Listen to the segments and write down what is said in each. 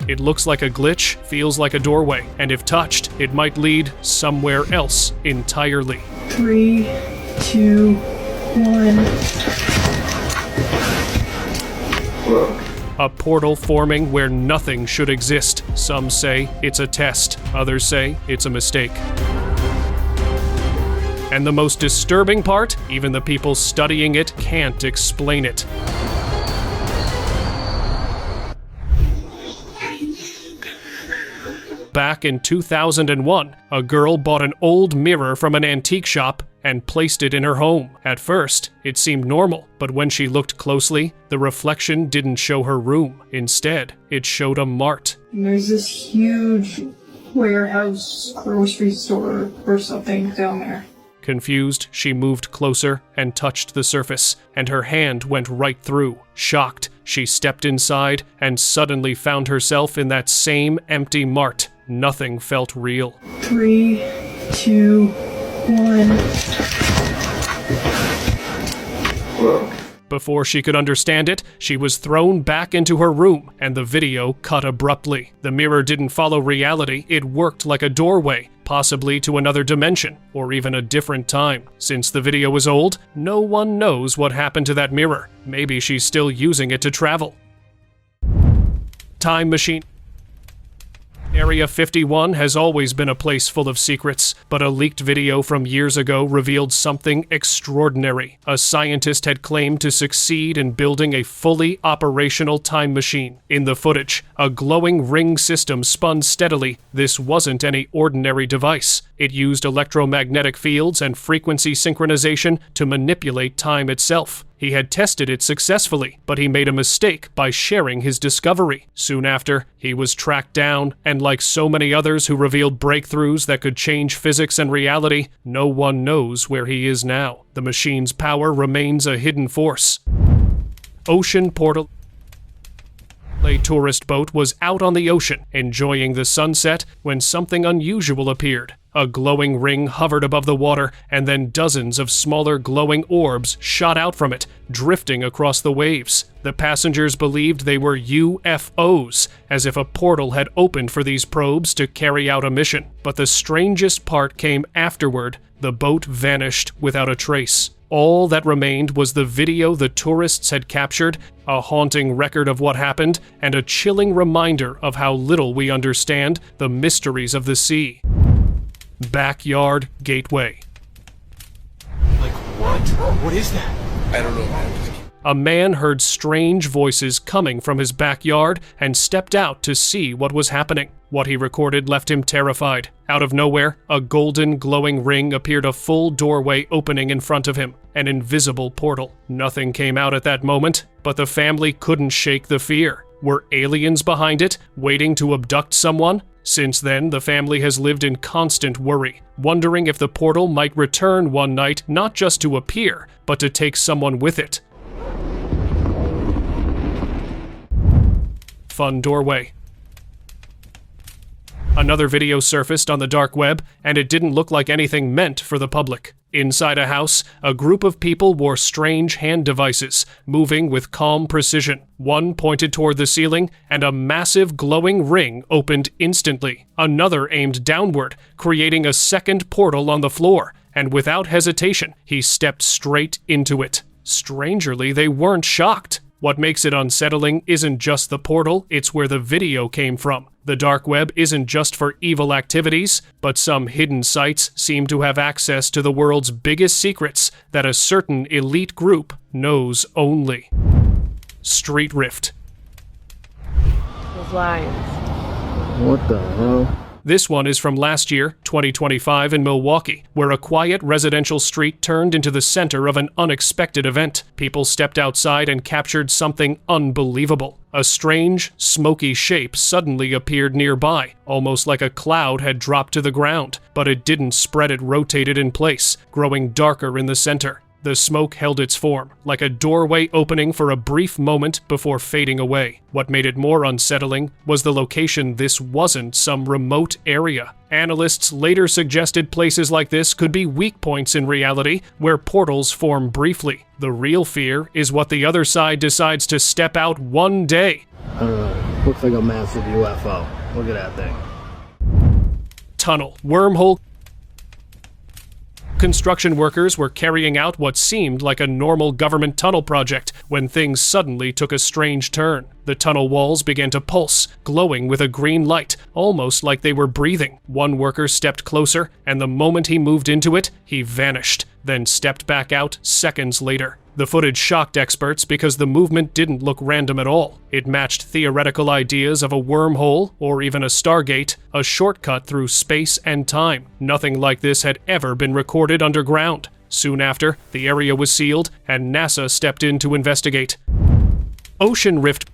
It looks like a glitch, feels like a doorway, and if touched, it might lead somewhere else entirely. 3, 2, 1. A portal forming where nothing should exist. Some say it's a test, others say it's a mistake. And the most disturbing part, even the people studying it can't explain it. Back in 2001, a girl bought an old mirror from an antique shop and placed it in her home. At first, it seemed normal, but when she looked closely, the reflection didn't show her room. Instead, it showed a mart. And there's this huge warehouse, grocery store, or something down there. Confused, she moved closer and touched the surface, and her hand went right through. Shocked, she stepped inside and suddenly found herself in that same empty mart. Nothing felt real. 3, 2, 1. Before she could understand it, she was thrown back into her room, and the video cut abruptly. The mirror didn't follow reality, it worked like a doorway, possibly to another dimension, or even a different time. Since the video was old, no one knows what happened to that mirror. Maybe she's still using it to travel. Time machine. Area 51 has always been a place full of secrets, but a leaked video from years ago revealed something extraordinary. A scientist had claimed to succeed in building a fully operational time machine. In the footage, a glowing ring system spun steadily. This wasn't any ordinary device. It used electromagnetic fields and frequency synchronization to manipulate time itself. He had tested it successfully, but he made a mistake by sharing his discovery. Soon after, he was tracked down, and like so many others who revealed breakthroughs that could change physics and reality, no one knows where he is now. The machine's power remains a hidden force. Ocean portal. A tourist boat was out on the ocean, enjoying the sunset, when something unusual appeared. A glowing ring hovered above the water, and then dozens of smaller glowing orbs shot out from it, drifting across the waves. The passengers believed they were UFOs, as if a portal had opened for these probes to carry out a mission. But the strangest part came afterward. The boat vanished without a trace. All that remained was the video the tourists had captured, a haunting record of what happened, and a chilling reminder of how little we understand the mysteries of the sea. Backyard Gateway. Like what? What is that? I don't know, man. A man heard strange voices coming from his backyard and stepped out to see what was happening. What he recorded left him terrified. Out of nowhere, a golden glowing ring appeared, a full doorway opening in front of him, an invisible portal. Nothing came out at that moment, but the family couldn't shake the fear. Were aliens behind it, waiting to abduct someone? Since then, the family has lived in constant worry, wondering if the portal might return one night not just to appear, but to take someone with it. Fun doorway. Another video surfaced on the dark web, and it didn't look like anything meant for the public. Inside a house, a group of people wore strange hand devices, moving with calm precision. One pointed toward the ceiling, and a massive glowing ring opened instantly. Another aimed downward, creating a second portal on the floor, and without hesitation, he stepped straight into it. Strangely, they weren't shocked. What makes it unsettling isn't just the portal, it's where the video came from. The dark web isn't just for evil activities, but some hidden sites seem to have access to the world's biggest secrets that a certain elite group knows only. Street Rift. Those lines. What the hell? This one is from last year, 2025, in Milwaukee, where a quiet residential street turned into the center of an unexpected event. People stepped outside and captured something unbelievable. A strange, smoky shape suddenly appeared nearby, almost like a cloud had dropped to the ground, but it didn't spread, it rotated in place, growing darker in the center. The smoke held its form, like a doorway opening for a brief moment before fading away. What made it more unsettling was the location. This wasn't some remote area. Analysts later suggested places like this could be weak points in reality, where portals form briefly. The real fear is what the other side decides to step out one day. I don't know. Looks like a massive UFO. Look at that thing. Tunnel. Wormhole. Construction workers were carrying out what seemed like a normal government tunnel project when things suddenly took a strange turn. The tunnel walls began to pulse, glowing with a green light, almost like they were breathing. One worker stepped closer, and the moment he moved into it, he vanished, then stepped back out seconds later. The footage shocked experts because the movement didn't look random at all. It matched theoretical ideas of a wormhole, or even a Stargate, a shortcut through space and time. Nothing like this had ever been recorded underground. Soon after, the area was sealed, and NASA stepped in to investigate. Ocean rift.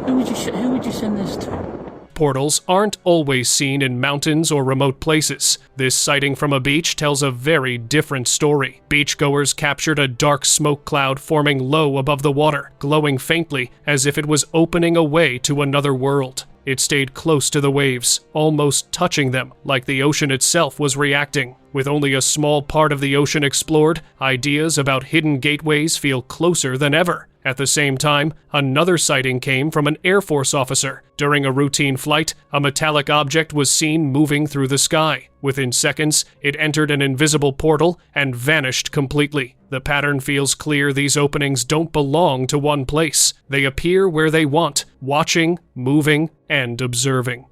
Who would you send this to? Portals aren't always seen in mountains or remote places. This sighting from a beach tells a very different story. Beachgoers captured a dark smoke cloud forming low above the water, glowing faintly as if it was opening a way to another world. It stayed close to the waves, almost touching them, like the ocean itself was reacting. With only a small part of the ocean explored, ideas about hidden gateways feel closer than ever. At the same time, another sighting came from an Air Force officer. During a routine flight, a metallic object was seen moving through the sky. Within seconds, it entered an invisible portal and vanished completely. The pattern feels clear. These openings don't belong to one place. They appear where they want, watching, moving, and observing.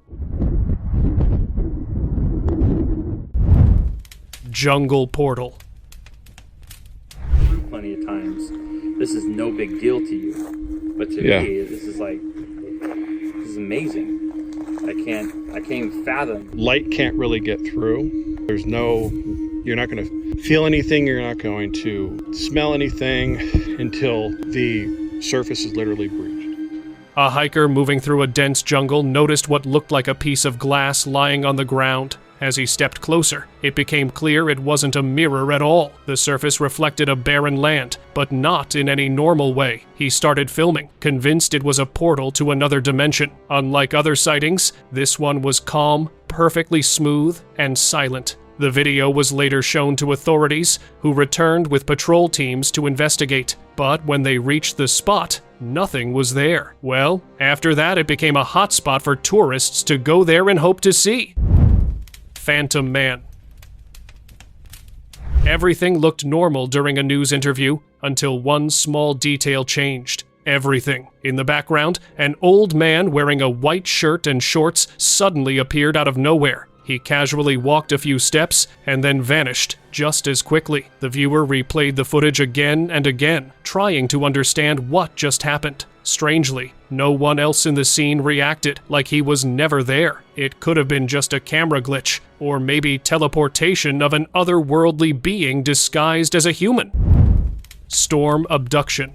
Jungle portal. Plenty of times. This is no big deal to you, but to me, this is amazing. I can't even fathom. Light can't really get through. You're not going to feel anything. You're not going to smell anything until the surface is literally breached. A hiker moving through a dense jungle noticed what looked like a piece of glass lying on the ground. As he stepped closer, it became clear it wasn't a mirror at all. The surface reflected a barren land, but not in any normal way. He started filming, convinced it was a portal to another dimension. Unlike other sightings, this one was calm, perfectly smooth, and silent. The video was later shown to authorities, who returned with patrol teams to investigate. But when they reached the spot, nothing was there. Well, after that, it became a hotspot for tourists to go there and hope to see. Phantom Man. Everything looked normal during a news interview until one small detail changed. Everything. In the background, an old man wearing a white shirt and shorts suddenly appeared out of nowhere. He casually walked a few steps and then vanished just as quickly. The viewer replayed the footage again and again, trying to understand what just happened. Strangely, no one else in the scene reacted, like he was never there. It could have been just a camera glitch, or maybe teleportation of an otherworldly being disguised as a human. Storm abduction.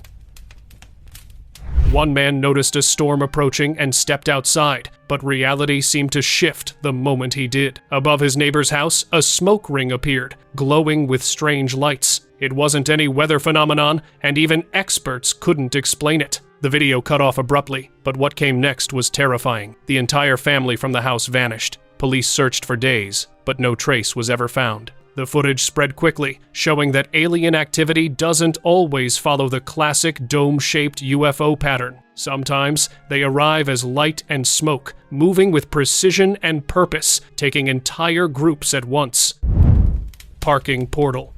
One man noticed a storm approaching and stepped outside, but reality seemed to shift the moment he did. Above his neighbor's house, a smoke ring appeared, glowing with strange lights. It wasn't any weather phenomenon, and even experts couldn't explain it. The video cut off abruptly, but what came next was terrifying. The entire family from the house vanished. Police searched for days, but no trace was ever found. The footage spread quickly, showing that alien activity doesn't always follow the classic dome-shaped UFO pattern. Sometimes they arrive as light and smoke, moving with precision and purpose, taking entire groups at once. Parking portal.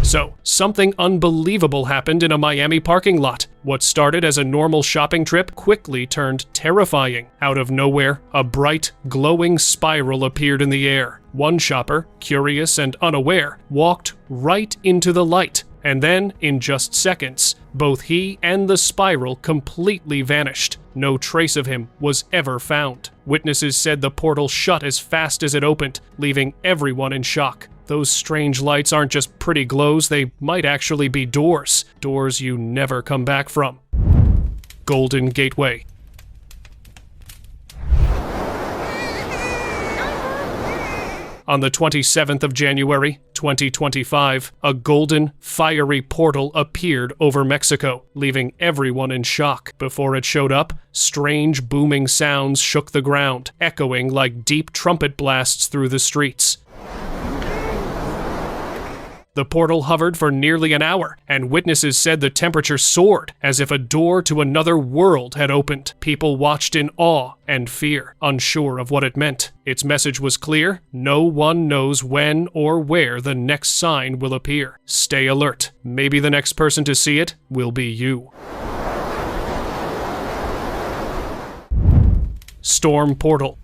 So, something unbelievable happened in a Miami parking lot. What started as a normal shopping trip quickly turned terrifying. Out of nowhere, a bright, glowing spiral appeared in the air. One shopper, curious and unaware, walked right into the light, and then, in just seconds, both he and the spiral completely vanished. No trace of him was ever found. Witnesses said the portal shut as fast as it opened, leaving everyone in shock. Those strange lights aren't just pretty glows, they might actually be doors. Doors you never come back from. Golden Gateway. On the 27th of January, 2025, a golden, fiery portal appeared over Mexico, leaving everyone in shock. Before it showed up, strange booming sounds shook the ground, echoing like deep trumpet blasts through the streets. The portal hovered for nearly an hour, and witnesses said the temperature soared, as if a door to another world had opened. People watched in awe and fear, unsure of what it meant. Its message was clear: no one knows when or where the next sign will appear. Stay alert. Maybe the next person to see it will be you. Storm portal.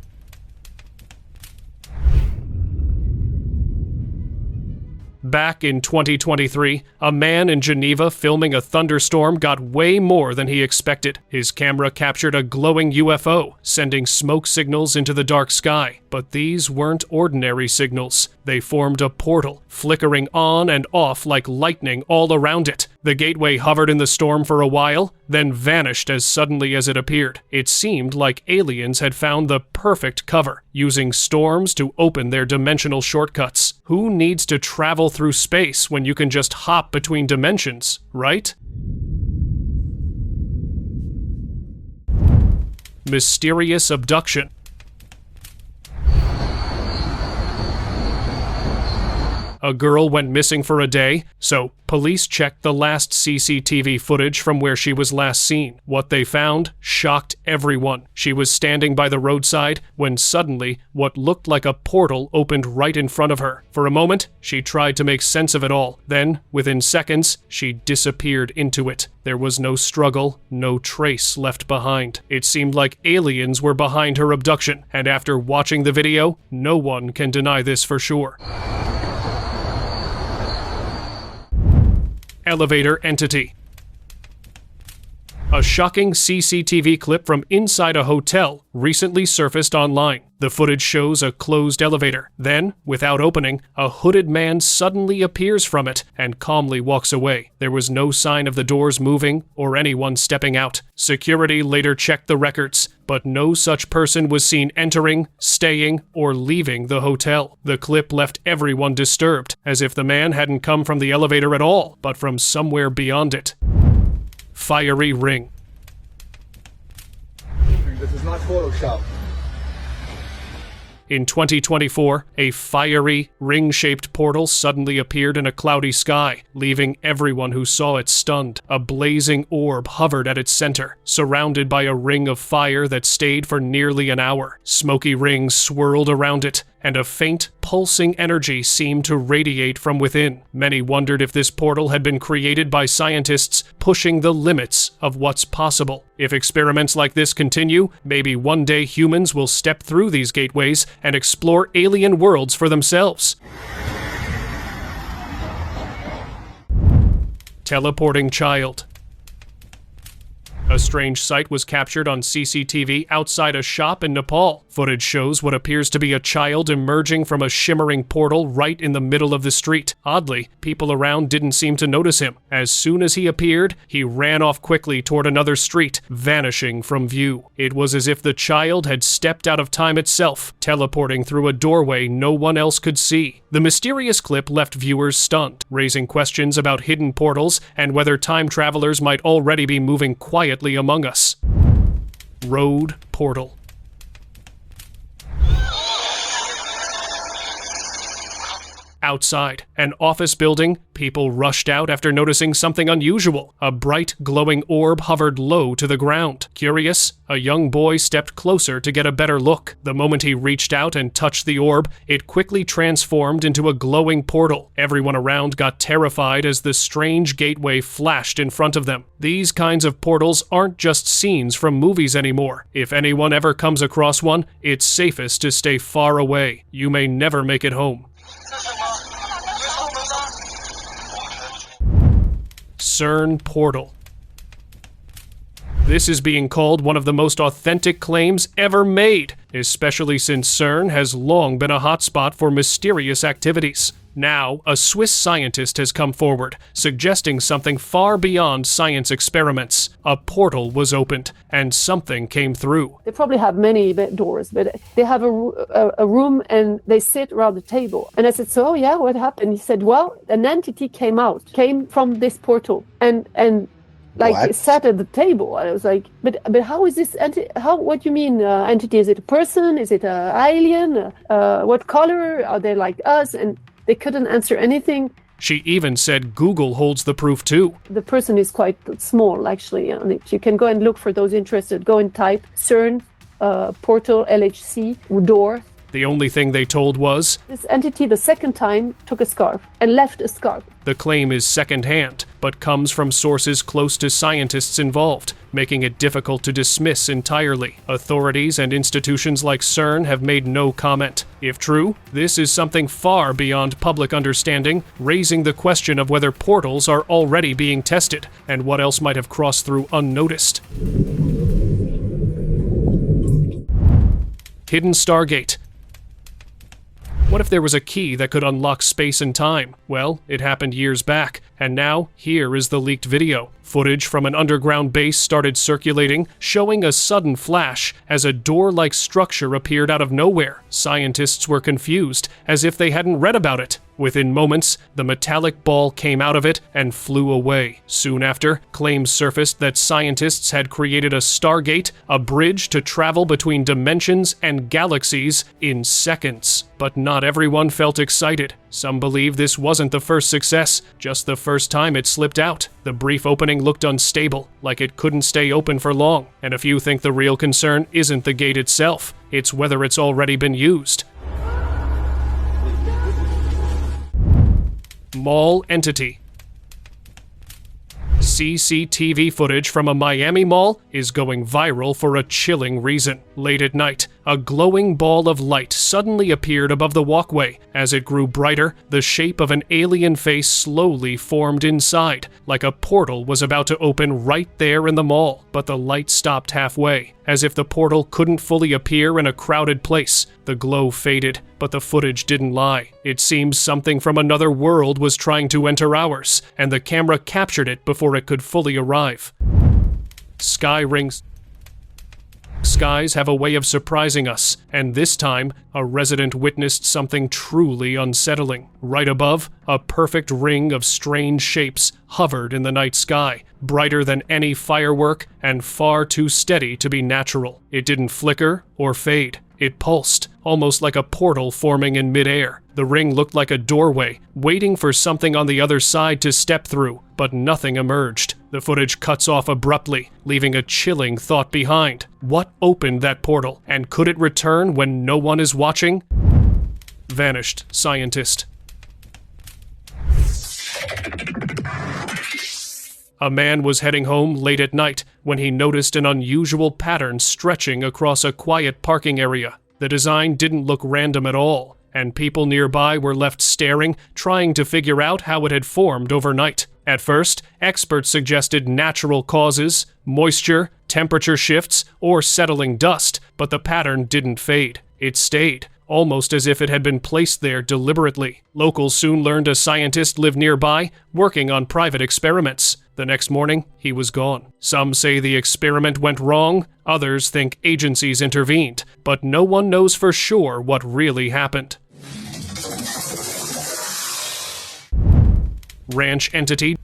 Back in 2023, a man in Geneva filming a thunderstorm got way more than he expected. His camera captured a glowing UFO, sending smoke signals into the dark sky. But these weren't ordinary signals. They formed a portal, flickering on and off like lightning all around it. The gateway hovered in the storm for a while, then vanished as suddenly as it appeared. It seemed like aliens had found the perfect cover, using storms to open their dimensional shortcuts. Who needs to travel through space when you can just hop between dimensions, right? Mysterious abduction. A girl went missing for a day, so police checked the last CCTV footage from where she was last seen. What they found shocked everyone. She was standing by the roadside when suddenly what looked like a portal opened right in front of her. For a moment, she tried to make sense of it all. Then, within seconds, she disappeared into it. There was no struggle, no trace left behind. It seemed like aliens were behind her abduction, and after watching the video, no one can deny this for sure. Elevator entity. A shocking CCTV clip from inside a hotel recently surfaced online. The footage shows a closed elevator. Then, without opening, a hooded man suddenly appears from it and calmly walks away. There was no sign of the doors moving or anyone stepping out. Security later checked the records, but no such person was seen entering, staying, or leaving the hotel. The clip left everyone disturbed, as if the man hadn't come from the elevator at all, but from somewhere beyond it. Fiery ring. This is not Photoshop. In 2024, a fiery, ring-shaped portal suddenly appeared in a cloudy sky, leaving everyone who saw it stunned. A blazing orb hovered at its center, surrounded by a ring of fire that stayed for nearly an hour. Smoky rings swirled around it, and a faint, pulsing energy seemed to radiate from within. Many wondered if this portal had been created by scientists pushing the limits of what's possible. If experiments like this continue, maybe one day humans will step through these gateways and explore alien worlds for themselves. Teleporting child. A strange sight was captured on CCTV outside a shop in Nepal. Footage shows what appears to be a child emerging from a shimmering portal right in the middle of the street. Oddly, people around didn't seem to notice him. As soon as he appeared, he ran off quickly toward another street, vanishing from view. It was as if the child had stepped out of time itself, teleporting through a doorway no one else could see. The mysterious clip left viewers stunned, raising questions about hidden portals and whether time travelers might already be moving quietly among us. Road portal. Outside an office building, people rushed out after noticing something unusual. A bright, glowing orb hovered low to the ground. Curious, a young boy stepped closer to get a better look. The moment he reached out and touched the orb, it quickly transformed into a glowing portal. Everyone around got terrified as the strange gateway flashed in front of them. These kinds of portals aren't just scenes from movies anymore. If anyone ever comes across one, it's safest to stay far away. You may never make it home. CERN portal. This is being called one of the most authentic claims ever made, especially since CERN has long been a hotspot for mysterious activities. Now, a Swiss scientist has come forward, suggesting something far beyond science experiments. A portal was opened, and something came through. They probably have many doors, but they have a room and they sit around the table. And I said, so yeah, what happened? He said, well, an entity came from this portal and like sat at the table. And I was like, but how is this what do you mean entity? Is it a person? Is it an alien? What color? Are they like us? And they couldn't answer anything. She even said Google holds the proof too. The person is quite small, actually. And you can go and look for those interested. Go and type CERN, portal, LHC, door. The only thing they told was, this entity the second time took a scarf and left a scarf. the claim is secondhand, but comes from sources close to scientists involved, making it difficult to dismiss entirely. Authorities and institutions like CERN have made no comment. If true, this is something far beyond public understanding, raising the question of whether portals are already being tested, and what else might have crossed through unnoticed. Hidden Stargate. What if there was a key that could unlock space and time? Well, it happened years back, and now here is the leaked video. Footage from an underground base started circulating, showing a sudden flash as a door-like structure appeared out of nowhere. Scientists were confused, as if they hadn't read about it. Within moments, the metallic ball came out of it and flew away. Soon after, claims surfaced that scientists had created a Stargate, a bridge to travel between dimensions and galaxies in seconds. But not everyone felt excited. Some believe this wasn't the first success, just the first time it slipped out. The brief opening looked unstable, like it couldn't stay open for long. And a few think the real concern isn't the gate itself, it's whether it's already been used. Mall entity. CCTV footage from a Miami mall is going viral for a chilling reason. Late at night, a glowing ball of light suddenly appeared above the walkway. As it grew brighter, the shape of an alien face slowly formed inside, like a portal was about to open right there in the mall. But the light stopped halfway, as if the portal couldn't fully appear in a crowded place. The glow faded, but the footage didn't lie. It seems something from another world was trying to enter ours, and the camera captured it before it could fully arrive. Sky rings. Skies have a way of surprising us, and this time, a resident witnessed something truly unsettling. Right above, a perfect ring of strange shapes hovered in the night sky, brighter than any firework and far too steady to be natural. It didn't flicker or fade. It pulsed, almost like a portal forming in midair. The ring looked like a doorway, waiting for something on the other side to step through, but nothing emerged. The footage cuts off abruptly, leaving a chilling thought behind. What opened that portal, and could it return when no one is watching? Vanished scientist. A man was heading home late at night when he noticed an unusual pattern stretching across a quiet parking area. The design didn't look random at all, and people nearby were left staring, trying to figure out how it had formed overnight. At first, experts suggested natural causes, moisture, temperature shifts, or settling dust, but the pattern didn't fade. It stayed, almost as if it had been placed there deliberately. Locals soon learned a scientist lived nearby, working on private experiments. The next morning, he was gone. Some say the experiment went wrong, others think agencies intervened, but no one knows for sure what really happened. Ranch entity.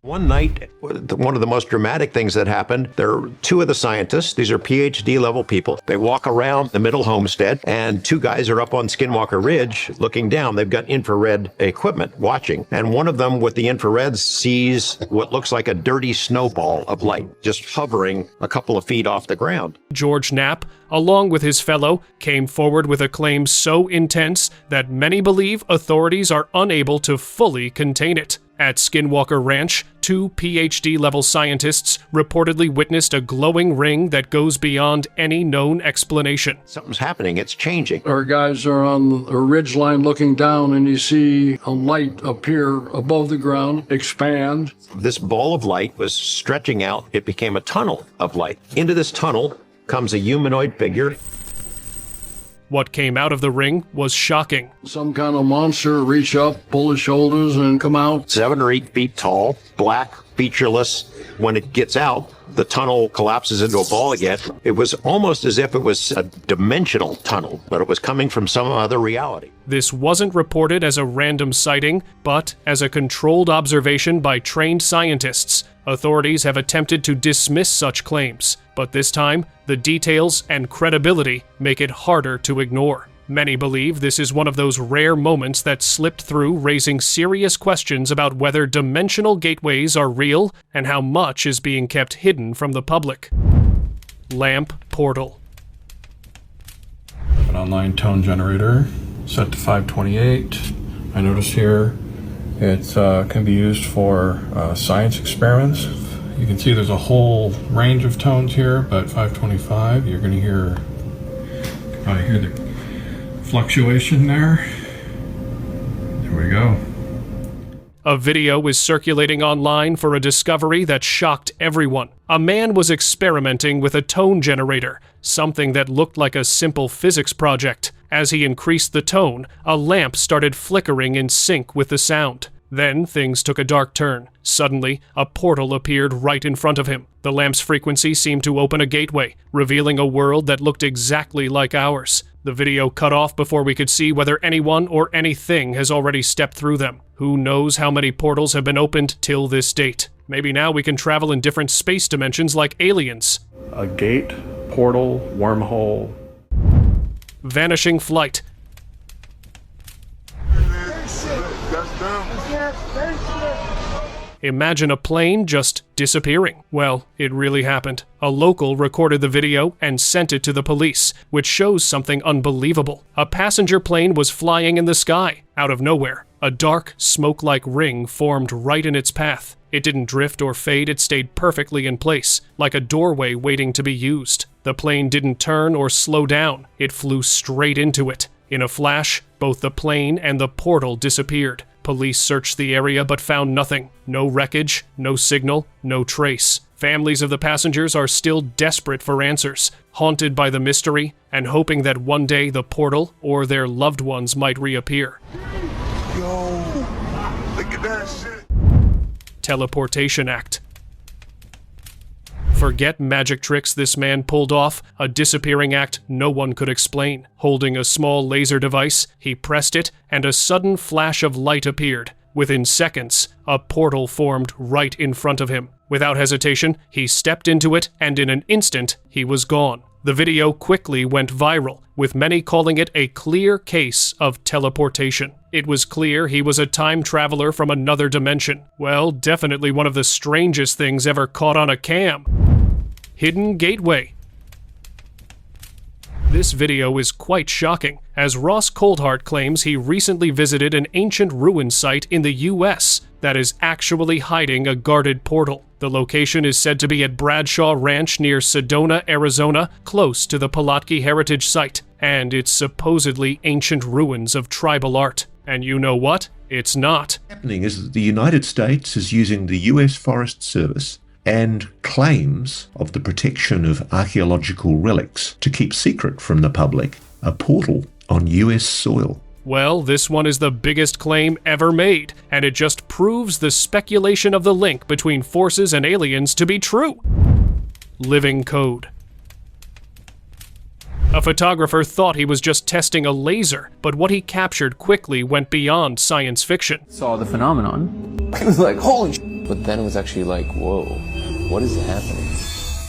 One night, one of the most dramatic things that happened, there are two of the scientists, these are PhD level people. They walk around the middle homestead, and two guys are up on Skinwalker Ridge looking down. They've got infrared equipment watching, and one of them with the infrared sees what looks like a dirty snowball of light just hovering a couple of feet off the ground. George Knapp, along with his fellow, came forward with a claim so intense that many believe authorities are unable to fully contain it. At Skinwalker Ranch, two PhD-level scientists reportedly witnessed a glowing ring that goes beyond any known explanation. Something's happening, it's changing. Our guys are on a ridgeline looking down, and you see a light appear above the ground, expand. This ball of light was stretching out. It became a tunnel of light. Into this tunnel comes a humanoid figure. What came out of the ring was shocking. Some kind of monster reach up, pull his shoulders, and come out. 7 or 8 feet tall, black, featureless. When it gets out, the tunnel collapses into a ball again. It was almost as if it was a dimensional tunnel, but it was coming from some other reality. This wasn't reported as a random sighting, but as a controlled observation by trained scientists. Authorities have attempted to dismiss such claims, but this time, the details and credibility make it harder to ignore. Many believe this is one of those rare moments that slipped through, raising serious questions about whether dimensional gateways are real and how much is being kept hidden from the public. Lamp portal. An online tone generator set to 528. I notice here it can be used for science experiments. You can see there's a whole range of tones here, but 525, you're going to hear the fluctuation there. There we go. A video is circulating online for a discovery that shocked everyone. A man was experimenting with a tone generator, something that looked like a simple physics project. As he increased the tone, a lamp started flickering in sync with the sound. Then things took a dark turn. Suddenly, a portal appeared right in front of him. The lamp's frequency seemed to open a gateway, revealing a world that looked exactly like ours. The video cut off before we could see whether anyone or anything has already stepped through them. Who knows how many portals have been opened till this date? Maybe now we can travel in different space dimensions like aliens. A gate, portal, wormhole. Vanishing flight. Imagine a plane just disappearing. Well, it really happened. A local recorded the video and sent it to the police, which shows something unbelievable. A passenger plane was flying in the sky. Out of nowhere, a dark, smoke-like ring formed right in its path. It didn't drift or fade, it stayed perfectly in place, like a doorway waiting to be used. The plane didn't turn or slow down. It flew straight into it. In a flash, both the plane and the portal disappeared. Police searched the area but found nothing. No wreckage, no signal, no trace. Families of the passengers are still desperate for answers, haunted by the mystery and hoping that one day the portal or their loved ones might reappear. Yo, look at that shit. Teleportation Act. Forget magic tricks this man pulled off, a disappearing act no one could explain. Holding a small laser device, he pressed it, and a sudden flash of light appeared. Within seconds, a portal formed right in front of him. Without hesitation, he stepped into it, and in an instant, he was gone. The video quickly went viral, with many calling it a clear case of teleportation. It was clear he was a time traveler from another dimension. Well, definitely one of the strangest things ever caught on a cam. Hidden gateway. This video is quite shocking, as Ross Coldheart claims he recently visited an ancient ruin site in the US that is actually hiding a guarded portal. The location is said to be at Bradshaw Ranch near Sedona, Arizona, close to the Pulaski Heritage Site, and it's supposedly ancient ruins of tribal art. And you know what? It's not. What's happening is that the United States is using the US Forest Service and claims of the protection of archaeological relics to keep secret from the public a portal on US soil. Well, this one is the biggest claim ever made, and it just proves the speculation of the link between forces and aliens to be true. Living code. A photographer thought he was just testing a laser, but what he captured quickly went beyond science fiction. Saw the phenomenon. It was like, holy shit. But then it was actually like, whoa, what is happening?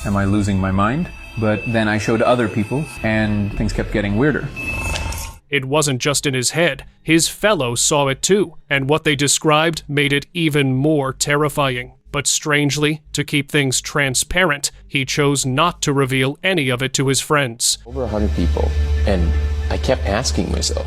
Am I losing my mind? But then I showed other people, and things kept getting weirder. It wasn't just in his head, his fellows saw it too, and what they described made it even more terrifying. But strangely, to keep things transparent, he chose not to reveal any of it to his friends. Over 100 people, and I kept asking myself,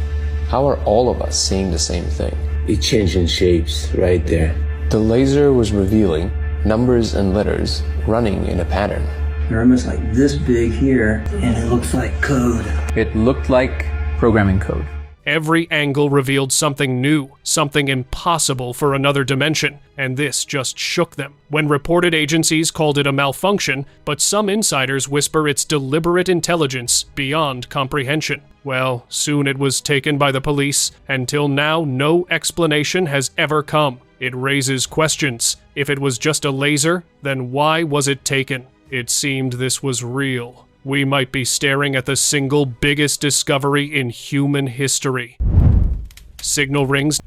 how are all of us seeing the same thing? It's changing shapes right there. The laser was revealing numbers and letters running in a pattern. They're almost like this big here, and it looks like code. It looked like programming code. Every angle revealed something new, something impossible for another dimension, and this just shook them. When reported agencies called it a malfunction, but some insiders whisper it's deliberate intelligence beyond comprehension. Well, soon it was taken by the police. Until now, no explanation has ever come. It raises questions. If it was just a laser, then why was it taken? It seemed this was real. We might be staring at the single biggest discovery in human history. Signal rings.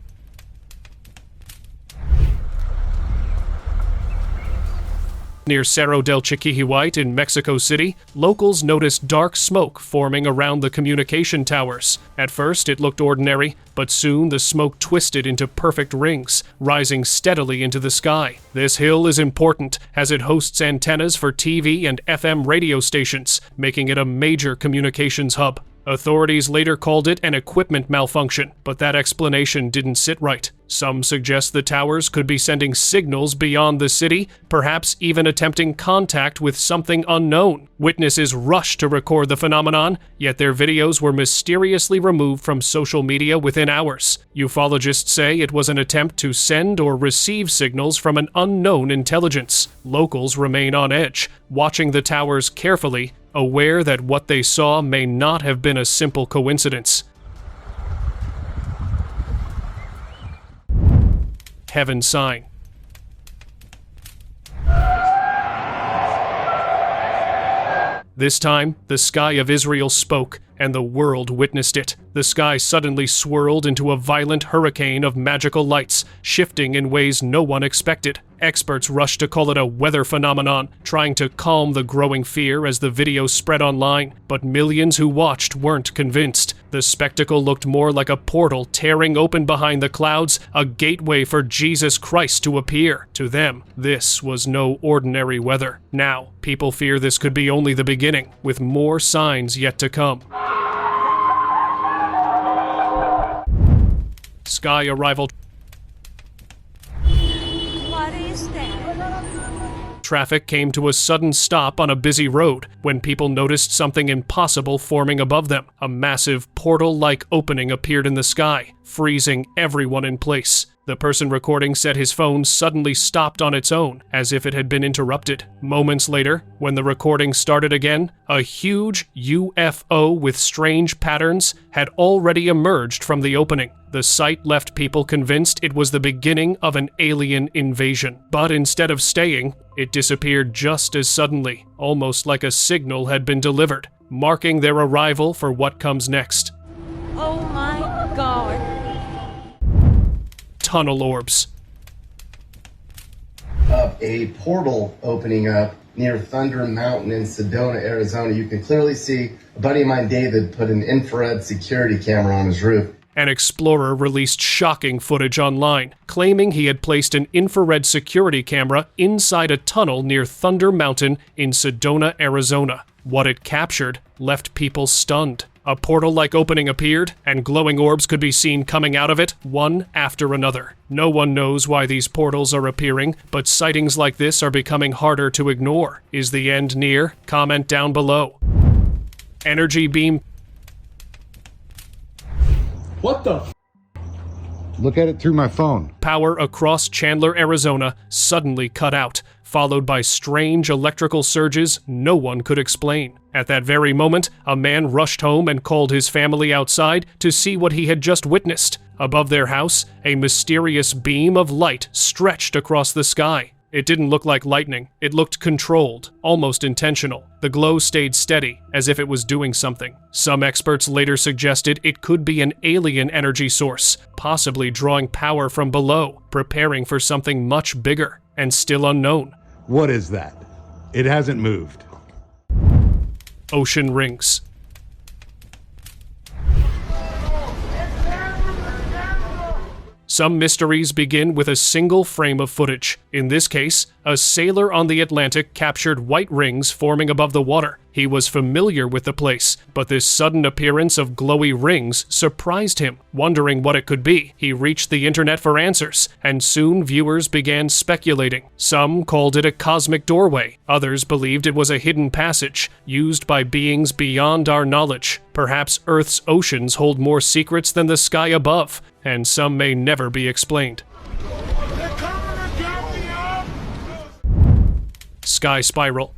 Near Cerro del Chiquihuite in Mexico City, locals noticed dark smoke forming around the communication towers. At first, it looked ordinary, but soon the smoke twisted into perfect rings, rising steadily into the sky. This hill is important as it hosts antennas for TV and FM radio stations, making it a major communications hub. Authorities later called it an equipment malfunction, but that explanation didn't sit right. Some suggest the towers could be sending signals beyond the city, perhaps even attempting contact with something unknown. Witnesses rushed to record the phenomenon, yet their videos were mysteriously removed from social media within hours. Ufologists say it was an attempt to send or receive signals from an unknown intelligence. Locals remain on edge, watching the towers carefully, aware that what they saw may not have been a simple coincidence. Heaven's sign. This time, the sky of Israel spoke, and the world witnessed it. The sky suddenly swirled into a violent hurricane of magical lights, shifting in ways no one expected. Experts rushed to call it a weather phenomenon, trying to calm the growing fear as the video spread online, but millions who watched weren't convinced. The spectacle looked more like a portal tearing open behind the clouds, a gateway for Jesus Christ to appear. To them, this was no ordinary weather. Now, people fear this could be only the beginning, with more signs yet to come. Sky arrival. What is that? Traffic came to a sudden stop on a busy road when people noticed something impossible forming above them. A massive portal-like opening appeared in the sky, freezing everyone in place. The person recording said his phone suddenly stopped on its own, as if it had been interrupted. Moments later, when the recording started again, a huge UFO with strange patterns had already emerged from the opening. The sight left people convinced it was the beginning of an alien invasion. But instead of staying, it disappeared just as suddenly, almost like a signal had been delivered, marking their arrival for what comes next. Oh my God. Tunnel orbs. Of a portal opening up near Thunder Mountain in Sedona, Arizona. You can clearly see a buddy of mine, David, put an infrared security camera on his roof. An explorer released shocking footage online, claiming he had placed an infrared security camera inside a tunnel near Thunder Mountain in Sedona, Arizona. What it captured left people stunned. A portal-like opening appeared, and glowing orbs could be seen coming out of it, one after another. No one knows why these portals are appearing, but sightings like this are becoming harder to ignore. Is the end near? Comment down below. Energy beam. What the? Look at it through my phone. Power across Chandler, Arizona suddenly cut out, followed by strange electrical surges no one could explain. At that very moment, a man rushed home and called his family outside to see what he had just witnessed. Above their house, a mysterious beam of light stretched across the sky. It didn't look like lightning. It looked controlled, almost intentional. The glow stayed steady, as if it was doing something. Some experts later suggested it could be an alien energy source, possibly drawing power from below, preparing for something much bigger, and still unknown. What is that? It hasn't moved. Ocean rings. Some mysteries begin with a single frame of footage. In this case, a sailor on the Atlantic captured white rings forming above the water. He was familiar with the place, but this sudden appearance of glowy rings surprised him. Wondering what it could be, he reached the internet for answers, and soon viewers began speculating. Some called it a cosmic doorway. Others believed it was a hidden passage, used by beings beyond our knowledge. Perhaps Earth's oceans hold more secrets than the sky above, and some may never be explained. Sky spiral.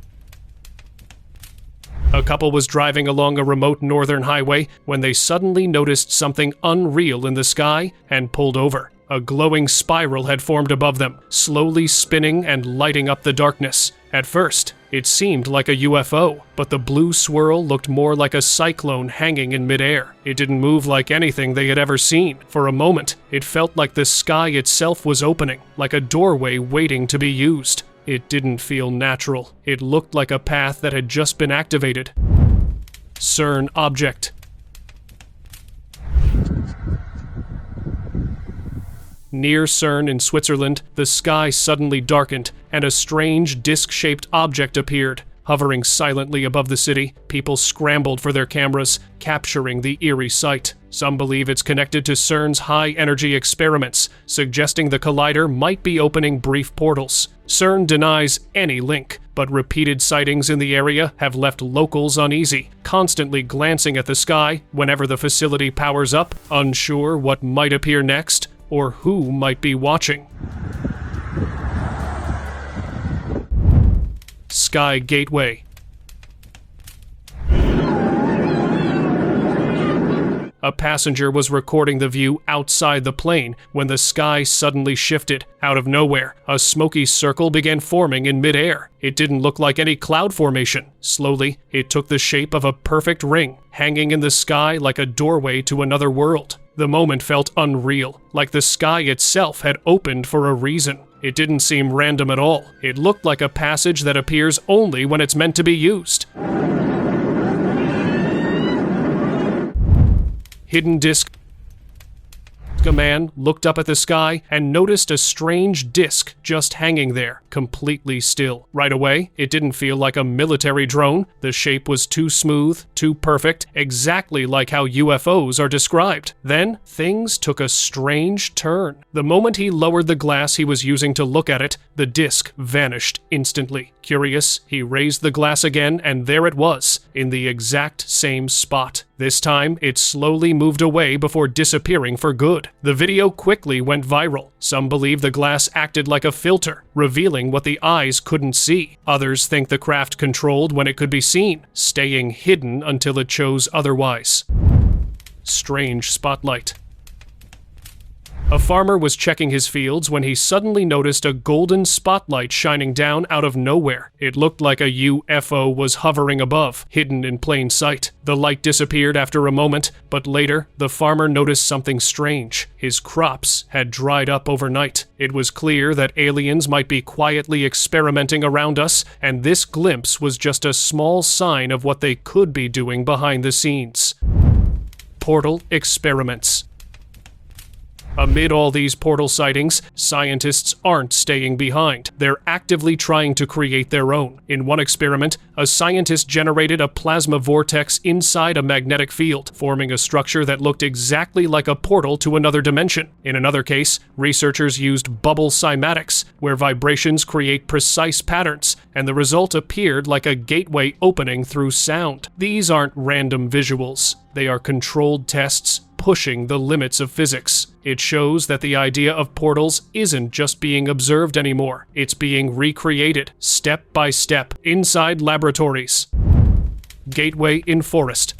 A couple was driving along a remote northern highway when they suddenly noticed something unreal in the sky and pulled over. A glowing spiral had formed above them, slowly spinning and lighting up the darkness. At first, it seemed like a UFO, but the blue swirl looked more like a cyclone hanging in midair. It didn't move like anything they had ever seen. For a moment, it felt like the sky itself was opening, like a doorway waiting to be used. It didn't feel natural. It looked like a path that had just been activated. CERN object. Near CERN in Switzerland, the sky suddenly darkened, and a strange disc-shaped object appeared. Hovering silently above the city, people scrambled for their cameras, capturing the eerie sight. Some believe it's connected to CERN's high-energy experiments, suggesting the collider might be opening brief portals. CERN denies any link, but repeated sightings in the area have left locals uneasy, constantly glancing at the sky whenever the facility powers up, unsure what might appear next or who might be watching. Sky Gateway. A passenger was recording the view outside the plane when the sky suddenly shifted. Out of nowhere, a smoky circle began forming in midair. It didn't look like any cloud formation. Slowly, it took the shape of a perfect ring, hanging in the sky like a doorway to another world. The moment felt unreal, like the sky itself had opened for a reason. It didn't seem random at all. It looked like a passage that appears only when it's meant to be used. Hidden disc. A man looked up at the sky and noticed a strange disc just hanging there, completely still. Right away, it didn't feel like a military drone. The shape was too smooth, too perfect, exactly like how UFOs are described. Then, things took a strange turn. The moment he lowered the glass he was using to look at it, the disc vanished instantly. Curious, he raised the glass again, and there it was, in the exact same spot. This time, it slowly moved away before disappearing for good. The video quickly went viral. Some believe the glass acted like a filter, revealing what the eyes couldn't see. Others think the craft controlled when it could be seen, staying hidden until it chose otherwise. Strange spotlight. A farmer was checking his fields when he suddenly noticed a golden spotlight shining down out of nowhere. It looked like a UFO was hovering above, hidden in plain sight. The light disappeared after a moment, but later, the farmer noticed something strange. His crops had dried up overnight. It was clear that aliens might be quietly experimenting around us, and this glimpse was just a small sign of what they could be doing behind the scenes. Portal experiments. Amid all these portal sightings, scientists aren't staying behind. They're actively trying to create their own. In one experiment, a scientist generated a plasma vortex inside a magnetic field, forming a structure that looked exactly like a portal to another dimension. In another case, researchers used bubble cymatics, where vibrations create precise patterns, and the result appeared like a gateway opening through sound. These aren't random visuals. They are controlled tests pushing the limits of physics. It shows that the idea of portals isn't just being observed anymore. It's being recreated, step by step, inside laboratories. Gateway in forest.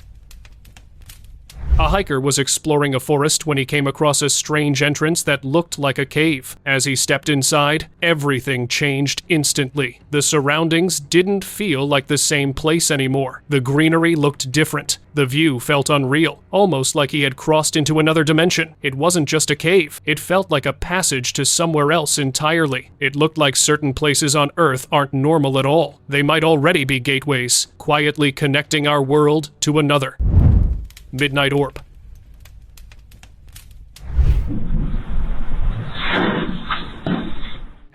A hiker was exploring a forest when he came across a strange entrance that looked like a cave. As he stepped inside, everything changed instantly. The surroundings didn't feel like the same place anymore. The greenery looked different. The view felt unreal, almost like he had crossed into another dimension. It wasn't just a cave. It felt like a passage to somewhere else entirely. It looked like certain places on Earth aren't normal at all. They might already be gateways, quietly connecting our world to another. Midnight orb.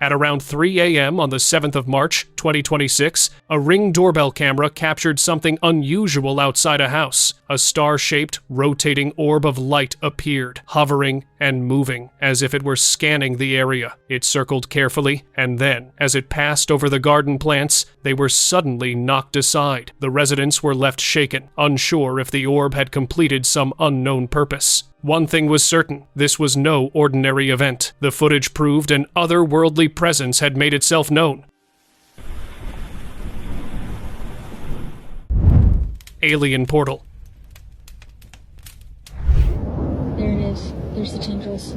At around 3 a.m. on the 7th of March, 2026, a Ring doorbell camera captured something unusual outside a house. A star-shaped, rotating orb of light appeared, hovering and moving, as if it were scanning the area. It circled carefully, and then, as it passed over the garden plants, they were suddenly knocked aside. The residents were left shaken, unsure if the orb had completed some unknown purpose. One thing was certain, this was no ordinary event. The footage proved an otherworldly presence had made itself known. Alien portal. There it is. There's the tendrils.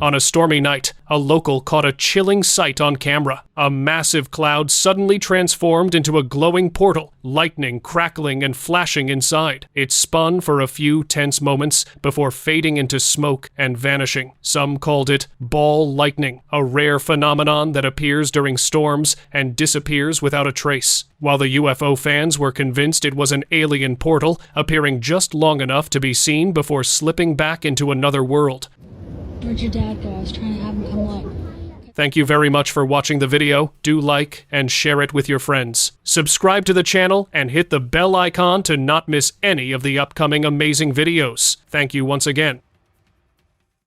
On a stormy night, a local caught a chilling sight on camera. A massive cloud suddenly transformed into a glowing portal, lightning crackling and flashing inside. It spun for a few tense moments before fading into smoke and vanishing. Some called it ball lightning, a rare phenomenon that appears during storms and disappears without a trace. While the UFO fans were convinced it was an alien portal appearing just long enough to be seen before slipping back into another world. Where'd your dad go? I was trying to have him come look. Thank you very much for watching the video. Do like and share it with your friends. Subscribe to the channel and hit the bell icon to not miss any of the upcoming amazing videos. Thank you once again.